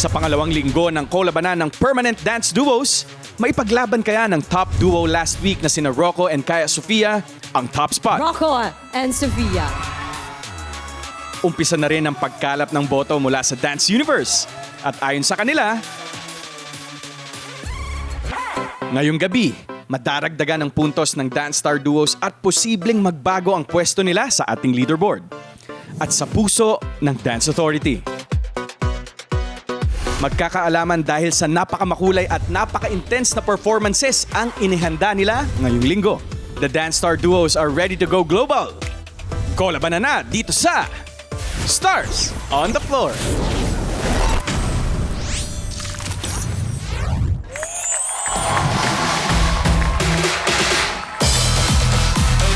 Sa pangalawang linggo ng kolabanan ng Permanent Dance Duos, maipaglaban kaya ng top duo last week na sina Rocco and Kaya Sofia ang top spot. Rocco and Sofia. Umpisa na rin ang pagkalap ng boto mula sa Dance Universe. At ayon sa kanila, ngayong gabi, madaragdagan ng puntos ng Dance Star Duos at posibleng magbago ang pwesto nila sa ating leaderboard. At sa puso ng Dance Authority. Magkakaalaman dahil sa napakamakulay at napaka-intense na performances ang inihanda nila ngayong linggo. The Dance Star Duos are ready to go global. Kolabanan na dito sa Stars on the Floor.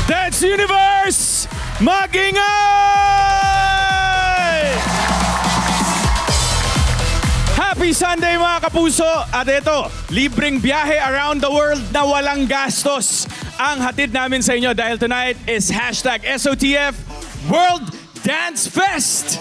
Dance Universe, magingay! Happy Sunday mga kapuso! At ito, libreng biyahe around the world na walang gastos ang hatid namin sa inyo dahil tonight is hashtag SOTF World Dance Fest!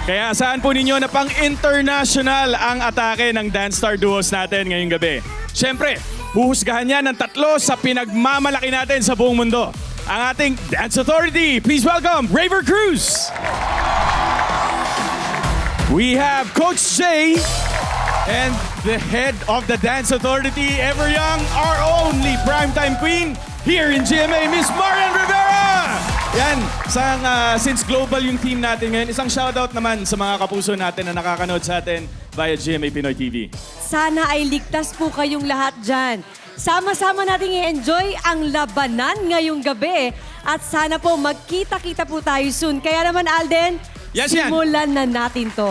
Kaya saan po ninyo na pang international ang atake ng Dance Star Duos natin ngayong gabi? Siyempre, huhusgahan yan ng tatlo sa pinagmamalaki natin sa buong mundo. Ang ating Dance Authority. Please welcome Raver Cruz. We have Coach Jay and the head of the Dance Authority, ever young, our only primetime queen here in GMA, Miss Marian Rivera! Yan, since global yung team natin ngayon, isang shoutout naman sa mga kapuso natin na nakakanood sa atin via GMA Pinoy TV. Sana ay ligtas po kayong lahat dyan. Sama-sama nating i-enjoy ang labanan ngayong gabi. At sana po magkita-kita po tayo soon. Kaya naman, Alden, Yes, yan. simulan na natin to.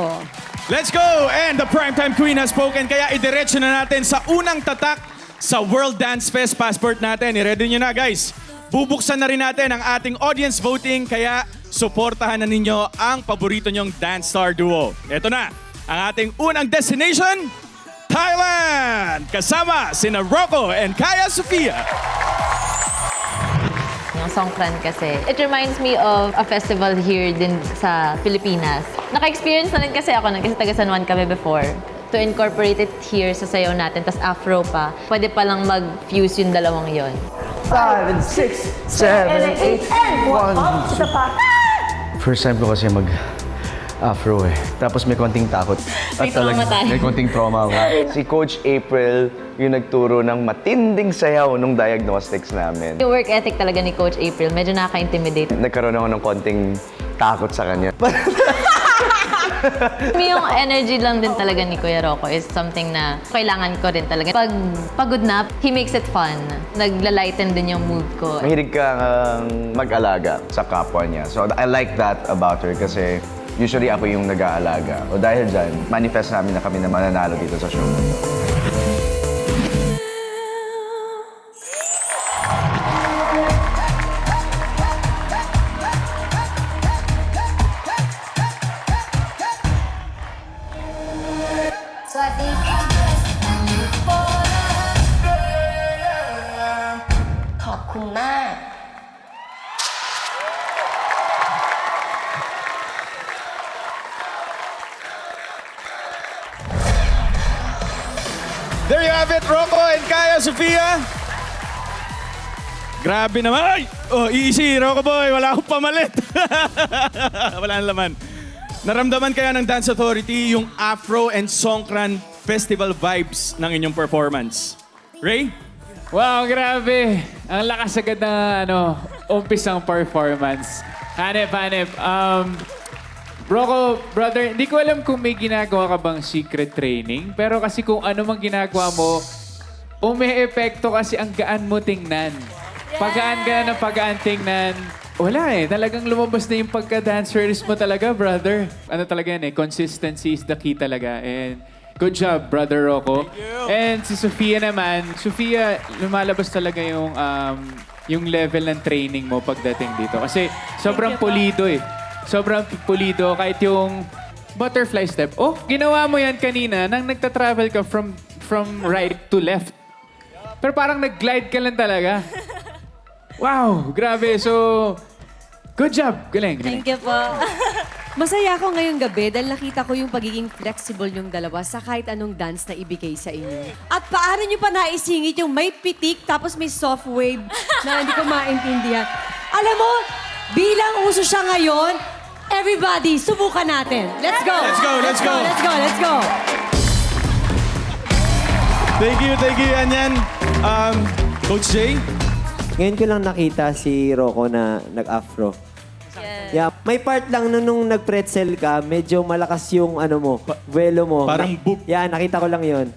Let's go! And the primetime queen has spoken, kaya idiretso na natin sa unang tatak sa World Dance Fest passport natin. I-ready nyo na, guys. Bubuksan na rin natin ang ating audience voting, kaya suportahan na ninyo ang paborito nyong Dance Star Duo. Ito na, ang ating unang destination, Thailand! Kasama sina Rocco and Kaya Sofia. Yung Songkran kasi, it reminds me of a festival here din sa Pilipinas. Naka-experience na rin kasi ako, kasi taga San Juan kami before. To incorporate it here sa sayaw natin, tas afro pa, pwede palang mag-fuse yung dalawang yon. 5 and 6, 7 and 8, and 1. First time ko kasi mag-afro eh. Tapos may konting takot. May trauma tayo. May konting trauma ako. Si Coach April yung nagturo ng matinding sayaw nung diagnostics namin. Yung work ethic talaga ni Coach April, medyo nakaka-intimidate. Nagkaroon ako ng konting takot sa kanya. Yung energy lang din talaga ni Kuya Rocco is something na kailangan ko rin talaga. Pag pagod na, he makes it fun. Nagla-lighten din yung mood ko. Mahilig ka mag-alaga sa kapwa niya. So I like that about her kasi usually ako yung nag-aalaga. O dahil dyan, manifest namin na kami na mananalo dito sa show. There you have it, Rocco and Kaya Sofia. Grabe naman. Ay! Oh, easy, Rocco boy. Wala akong pamalit. Wala nang laman. Naramdaman kaya ng Dance Authority yung Afro and Songkran Festival vibes ng inyong performance? Ray? Wow, grabe. Ang lakas agad na umpisang performance. Hanep. Rocco, brother, hindi ko alam kung may ginagawa ka bang secret training. Pero kasi kung ano mang ginagawa mo, umi-epekto kasi ang gaan mo tingnan. Pagaan ka ng pagaan tingnan. Wala eh. Talagang lumabas na yung pagka-dancers mo talaga, brother. Ano talaga yan eh. Consistency is the key talaga. And good job, brother Rocco. And si Sofia naman. Sofia, lumalabas talaga yung level ng training mo pagdating dito. Kasi sobrang pulido eh. Sobrang pulido. Kahit yung butterfly step. Oh, ginawa mo yan kanina nang nagta-travel ka from right to left. Pero parang nag-glide ka lang talaga. Wow, grabe. So, good job. Galing. Thank you po. Masaya ako ngayong gabi dahil nakita ko yung pagiging flexible yung dalawa sa kahit anong dance na ibigay sa inyo. At paano nyo pa naisingit yung may pitik tapos may soft wave na hindi ko maintindihan. Alam mo, bilang uso siya ngayon, everybody, subukan natin. Let's go! Let's go, let's go. Let's go, let's go! Thank you, Yan. Coach Jay? Ngayon ko lang nakita si Rocco na nag-afro. Yeah, may part lang nung nag-pretzel ka, medyo malakas yung ano mo, vuelo mo. Parang boop. Yeah, nakita ko lang yun.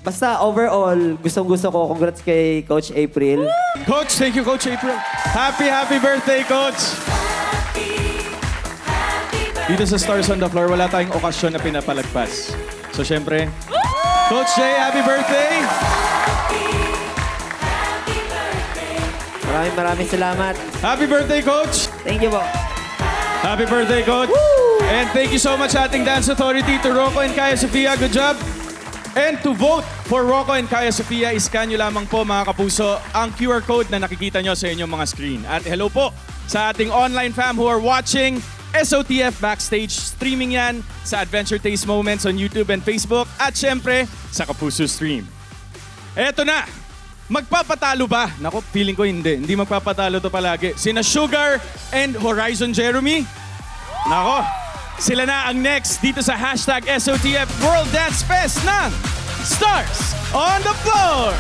Basta overall, gustong-gusto ko. Congrats kay Coach April. Coach, thank you, Coach April. Happy birthday, Coach! Dito sa Stars on the Floor, wala tayong okasyon na pinapalagpas. So, syempre, Coach Jay, happy birthday! Maraming salamat. Happy birthday, Coach! Thank you po. Happy birthday, Coach! And thank you so much sa ating Dance Authority to Rocco and Kaya Sofia. Good job! And to vote for Rocco and Kaya Sofia, iscan nyo lamang po mga kapuso ang QR code na nakikita nyo sa inyong mga screen. At hello po sa ating online fam who are watching SOTF Backstage. Streaming yan sa Adventure Taste Moments on YouTube and Facebook. At syempre, sa Kapuso Stream. Eto na! Magpapatalo ba? Naku, feeling ko hindi. Hindi magpapatalo to palagi. Sina Sugar and Horizon Jeremy. Nako, sila na ang next dito sa hashtag SOTF World Dance Fest ng Stars on the Floor!